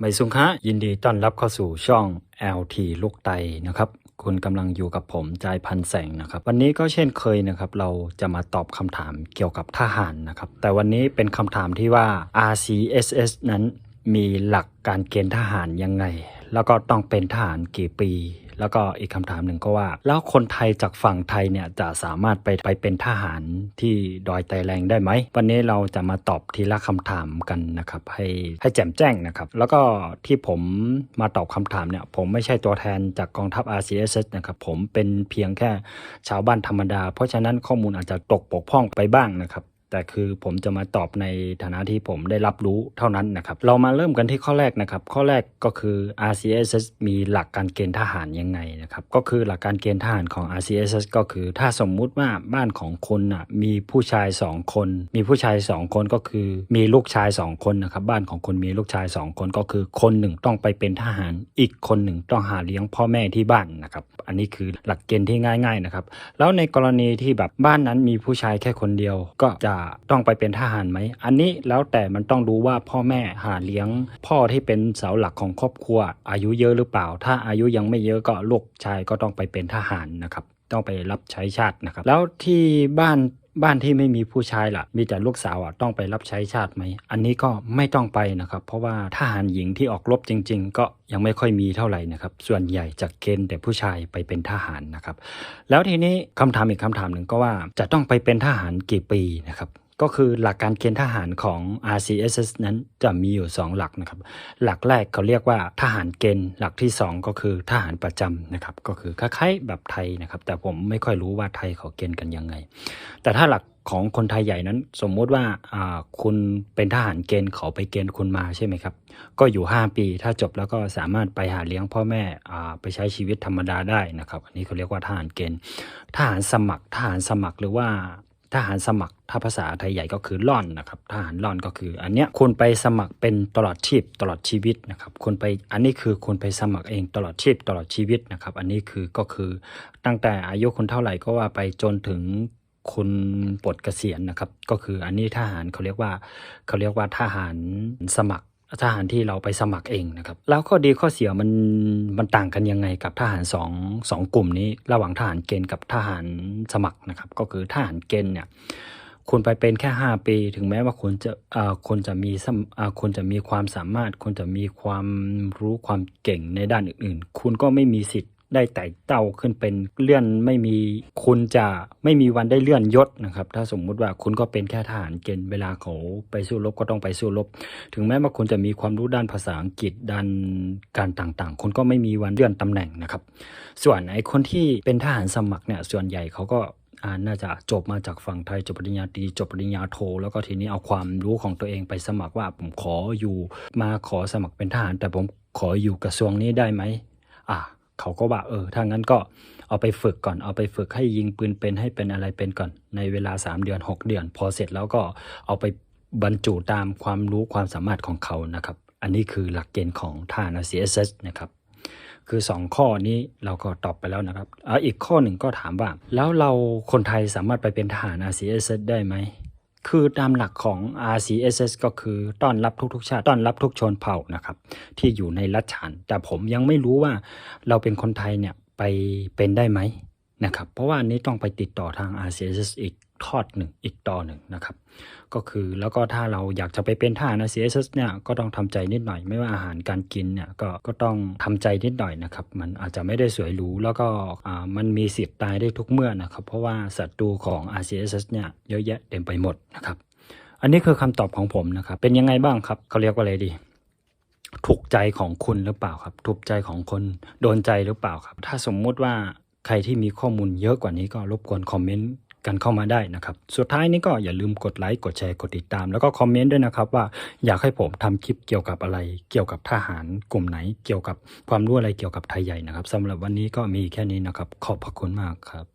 ไมซุงคะยินดีต้อนรับเข้าสู่ช่อง LT ลูกไตนะครับคุณกำลังอยู่กับผมใจพันแสงนะครับวันนี้ก็เช่นเคยนะครับเราจะมาตอบคำถามเกี่ยวกับทหารนะครับแต่วันนี้เป็นคำถามที่ว่า RCSS นั้นมีหลักการเกณฑ์ทหารยังไงแล้วก็ต้องเป็นทหารกี่ปีแล้วก็อีกคำถามหนึ่งก็ว่าแล้วคนไทยจากฝั่งไทยเนี่ยจะสามารถไปเป็นทหารที่ดอยไตแรงได้ไหมวันนี้เราจะมาตอบทีละคำถามกันนะครับให้แจ่มแจ้งนะครับแล้วก็ที่ผมมาตอบคำถามเนี่ยผมไม่ใช่ตัวแทนจากกองทัพ RCSS นะครับผมเป็นเพียงแค่ชาวบ้านธรรมดาเพราะฉะนั้นข้อมูลอาจจะตกบกพร่องไปบ้างนะครับแต่คือผมจะมาตอบในฐานะที่ผมได้รับรู้เท่านั้นนะครับเรามาเริ่มกันที่ข้อแรกนะครับข้อแรกก็คือ RCSS มีหลักการเกณฑ์ทหารยังไงนะครับก็คือหลักการเกณฑ์ทหารของ RCSS ก็คือถ้าสมมุติว่าบ้านของคุณมีผู้ชาย2คนมีผู้ชาย2คนก็คือมีลูกชาย2คนนะครับบ้านของคุณมีลูกชาย2คนก็คือคนหนึ่งต้องไปเป็นทหารอีกคนหนึ่งต้องหาเลี้ยงพ่อแม่ที่บ้านนะครับอันนี้คือหลักเกณฑ์ที่ง่ายๆนะครับแล้วในกรณีที่แบบบ้านนั้นมีผู้ชายแค่คนเดียวก็จะต้องไปเป็นทหารไหมอันนี้แล้วแต่มันต้องดูว่าพ่อแม่หาเลี้ยงพ่อที่เป็นเสาหลักของครอบครัวอายุเยอะหรือเปล่าถ้าอายุยังไม่เยอะก็ลูกชายก็ต้องไปเป็นทหารนะครับต้องไปรับใช้ชาตินะครับแล้วที่บ้านที่ไม่มีผู้ชายล่ะมีแต่ลูกสาวต้องไปรับใช้ชาติไหมอันนี้ก็ไม่ต้องไปนะครับเพราะว่าทหารหญิงที่ออกรบจริงๆก็ยังไม่ค่อยมีเท่าไหร่นะครับส่วนใหญ่จะเกณฑ์แต่ผู้ชายไปเป็นทหารนะครับแล้วทีนี้คำถามอีกคำถามหนึ่งก็ว่าจะต้องไปเป็นทหารกี่ปีนะครับก็คือหลักการเกณฑ์ทหารของ RCSS นั้นจะมีอยู่2หลักนะครับหลักแรกเขาเรียกว่าทหารเกณฑ์หลักที่2ก็คือทหารประจำนะครับก็คือคล้ายๆแบบไทยนะครับแต่ผมไม่ค่อยรู้ว่าไทยเขาเกณฑ์กันยังไงแต่ถ้าหลักของคนไทยใหญ่นั้นสมมุติว่าคุณเป็นทหารเกณฑ์เขาไปเกณฑ์คุณมาใช่ไหมครับก็อยู่5ปีถ้าจบแล้วก็สามารถไปหาเลี้ยงพ่อแม่ไปใช้ชีวิตธรรมดาได้นะครับอันนี้เขาเรียกว่าทหารเกณฑ์ทหารสมัครหรือว่าทหารสมัครถ้าภาษาไทยใหญ่ก็คือล่อนนะครับทหารล่อนก็คืออันเนี้ยคุณไปสมัครเป็นตลอดชีพตลอดชีวิตนะครับคุณไปอันนี้คือคุณไปสมัครเองตลอดชีพตลอดชีวิตนะครับอันนี้คือก็คือตั้งแต่อายุคุณเท่าไหร่ก็ว่าไปจนถึงคุณปลดเกษียณนะครับก็คืออันนี้ทหารเขาเรียกว่าทหารสมัครทหารที่เราไปสมัครเองนะครับแล้วข้อดีข้อเสียมันต่างกันยังไงกับทหารสองกลุ่มนี้ระหว่างทหารเกณฑ์กับทหารสมัครนะครับก็คือทหารเกณฑ์เนี่ยคุณไปเป็นแค่5ปีถึงแม้ว่าคุณจะมีความสามารถคุณจะมีความรู้ความเก่งในด้านอื่นๆคุณก็ไม่มีสิทธิ์ได้ไต่เต้าขึ้นเป็นเลื่อนคุณจะไม่มีวันได้เลื่อนยศนะครับถ้าสมมุติว่าคุณก็เป็นแค่ทหารเกณฑ์เวลาเขาไปสู้รบก็ต้องไปสู้รบถึงแม้ว่าคุณจะมีความรู้ด้านภาษาอังกฤษด้านการต่างๆคุณก็ไม่มีวันเลื่อนตำแหน่งนะครับส่วนไอ้คนที่เป็นทหารสมัครเนี่ยส่วนใหญ่เขาก็น่าจะจบมาจากฝั่งไทยจบปริญญาตรีจบปริญญาโทแล้วก็ทีนี้เอาความรู้ของตัวเองไปสมัครว่าผมขอสมัครเป็นทหารแต่ผมขออยู่กระทรวงนี้ได้ไหมเขาก็ว่าถ้างั้นก็เอาไปฝึกก่อนเอาไปฝึกให้ยิงปืนเป็นให้เป็นอะไรเป็นก่อนในเวลา3เดือน6เดือนพอเสร็จแล้วก็เอาไปบรรจุตามความรู้ความสามารถของเขานะครับอันนี้คือหลักเกณฑ์ของทหาร RCSS นะครับคือ2ข้อนี้เราก็ตอบไปแล้วนะครับอีกข้อหนึ่งก็ถามว่าแล้วเราคนไทยสามารถไปเป็นทหาร RCSS ได้ไหมคือตามหลักของ RCSS ก็คือต้อนรับทุกชาติต้อนรับทุกชนเผ่านะครับที่อยู่ในรัฐฉานแต่ผมยังไม่รู้ว่าเราเป็นคนไทยเนี่ยไปเป็นได้ไหมนะครับเพราะว่าอันนี้ต้องไปติดต่อทาง RCSS อีกต่อหนึ่งนะครับก็คือแล้วก็ถ้าเราอยากจะไปเป็นทหาร RCSS เนี่ยก็ต้องทำใจนิดหน่อยไม่ว่าอาหารการกินเนี่ยก็ต้องทำใจนิดหน่อยนะครับมันอาจจะไม่ได้สวยหรูแล้วก็มันมีสิทธิ์ตายได้ทุกเมื่อนะครับเพราะว่าศัตรูของ RCSS เนี่ยเยอะแยะเต็มไปหมดนะครับอันนี้คือคำตอบของผมนะครับเป็นยังไงบ้างครับเขาเรียกว่าอะไรดีถูกใจของคุณหรือเปล่าครับถูกใจของคนโดนใจหรือเปล่าครับถ้าสมมุติว่าใครที่มีข้อมูลเยอะกว่านี้ก็รบกวนคอมเมนต์กันเข้ามาได้นะครับสุดท้ายนี้ก็อย่าลืมกดไลค์กดแชร์กดติดตามแล้วก็คอมเมนต์ด้วยนะครับว่าอยากให้ผมทำคลิปเกี่ยวกับอะไรเกี่ยวกับทหารกลุ่มไหนเกี่ยวกับความรู้อะไรเกี่ยวกับไทยใหญ่นะครับสำหรับวันนี้ก็มีแค่นี้นะครับขอบพระคุณมากครับ